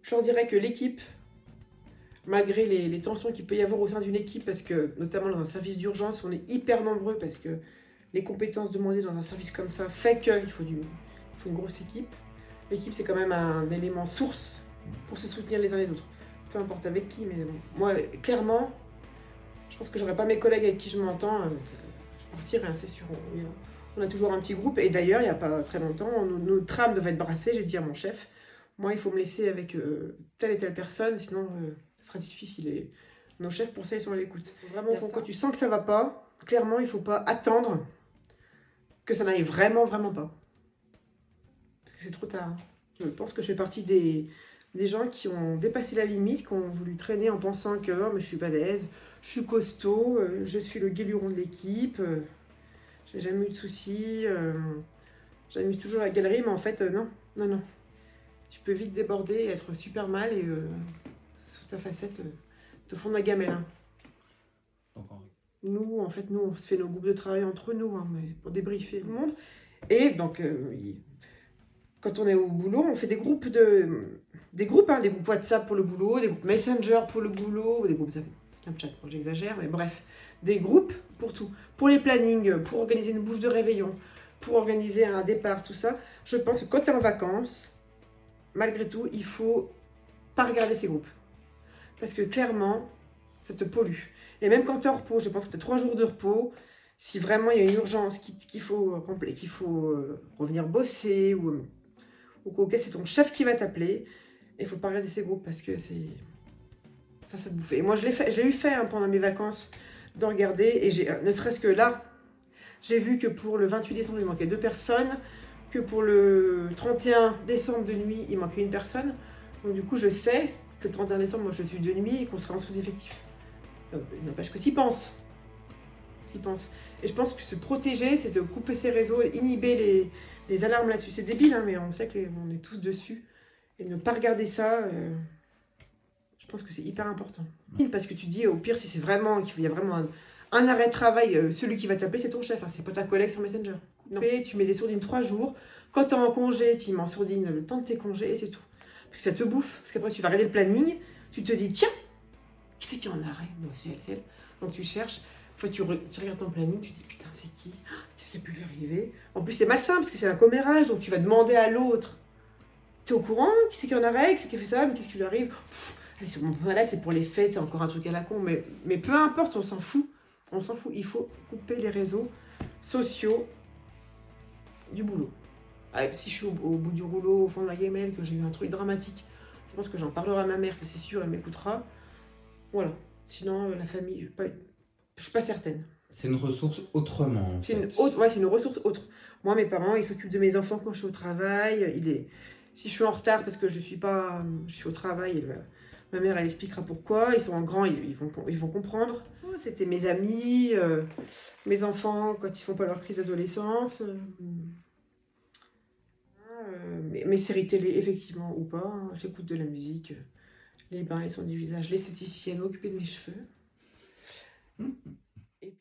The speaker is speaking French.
Je leur dirais que l'équipe, malgré les tensions qu'il peut y avoir au sein d'une équipe, parce que notamment dans un service d'urgence, on est hyper nombreux parce que les compétences demandées dans un service comme ça fait qu'il faut une grosse équipe. L'équipe, c'est quand même un élément source pour se soutenir les uns les autres. Peu importe avec qui, mais bon. Moi, clairement, je pense que j'aurais pas mes collègues avec qui je m'entends, je partirais, hein, c'est sûr. On a toujours un petit groupe, et d'ailleurs, il n'y a pas très longtemps, nos trames devaient être brassées, j'ai dit à mon chef, moi, il faut me laisser avec telle et telle personne, sinon ça sera difficile. Et nos chefs, pour ça, ils sont à l'écoute. Vraiment, quand tu sens que ça va pas, clairement, il faut pas attendre que ça n'aille vraiment, vraiment pas. Parce que c'est trop tard. Je pense que je fais partie des gens qui ont dépassé la limite, qui ont voulu traîner en pensant que oh, mais je suis balèze, je suis costaud, je suis le guéluron de l'équipe, j'ai jamais eu de soucis, j'amuse toujours la galerie, mais en fait, non. Tu peux vite déborder et être super mal et sous ta facette te fondre la gamelle. Hein. Nous, on se fait nos groupes de travail entre nous, hein, mais pour débriefer le monde. Et donc, quand on est au boulot, on fait des groupes, des groupes WhatsApp pour le boulot, des groupes Messenger pour le boulot, des groupes Snapchat, bon, j'exagère, mais bref, des groupes pour tout. Pour les plannings, pour organiser une bouffe de réveillon, pour organiser un départ, tout ça. Je pense que quand tu es en vacances, malgré tout, il faut pas regarder ces groupes. Parce que clairement, ça te pollue. Et même quand tu es en repos, je pense que tu as 3 jours de repos, si vraiment il y a une urgence qu'il faut revenir bosser, ou ok, c'est ton chef qui va t'appeler, il faut pas regarder ces groupes parce que ça te bouffe. Et moi, je l'ai eu fait hein, pendant mes vacances, de regarder, et ne serait-ce que là, j'ai vu que pour le 28 décembre, il manquait 2 personnes, que pour le 31 décembre de nuit, il manquait 1 personne. Donc du coup, je sais que le 31 décembre, moi je suis de nuit et qu'on sera en sous-effectif. N'empêche que tu y penses. Et je pense que se protéger, c'est de couper ses réseaux, inhiber les alarmes là-dessus. C'est débile, hein, mais on sait qu'on est tous dessus. Et ne pas regarder ça, je pense que c'est hyper important. Parce que tu dis, au pire, si c'est vraiment qu'il y a vraiment un arrêt de travail, celui qui va t'appeler, c'est ton chef, hein, c'est pas ta collègue sur Messenger. Non. Tu mets des sourdines 3 jours. Quand tu es en congé, tu mets en sourdine le temps de tes congés et c'est tout. Parce que ça te bouffe. Parce qu'après, tu vas regarder le planning, tu te dis, tiens, qui c'est qui est en arrêt? Bon, c'est elle. Donc tu cherches, tu regardes ton planning, tu te dis, putain, c'est qui? Qu'est-ce qui a pu lui arriver? En plus, c'est malsain parce que c'est un commérage, donc tu vas demander à l'autre, t'es au courant? Qui c'est qui est en arrêt? Qui c'est qui a fait ça? Mais qu'est-ce qui lui arrive? Elle est sur mon malade, c'est pour les fêtes, c'est encore un truc à la con. Mais peu importe, on s'en fout. Il faut couper les réseaux sociaux du boulot. Si je suis au bout du rouleau, au fond de la gamelle, que j'ai eu un truc dramatique, je pense que j'en parlerai à ma mère, ça c'est sûr, elle m'écoutera. Voilà. Sinon, la famille, je suis pas certaine. C'est une ressource autrement, en fait. C'est une ressource autre. Moi, mes parents, ils s'occupent de mes enfants quand je suis au travail. Si je suis en retard parce que je suis au travail, ma mère, elle expliquera pourquoi. Ils sont grands, ils vont comprendre. C'était mes amis, mes enfants quand ils font pas leur crise d'adolescence. Mes séries télé, effectivement, ou pas. Hein. J'écoute de la musique, les bains, les soins du visage, l'esthéticienne, m'occuper de mes cheveux. Et...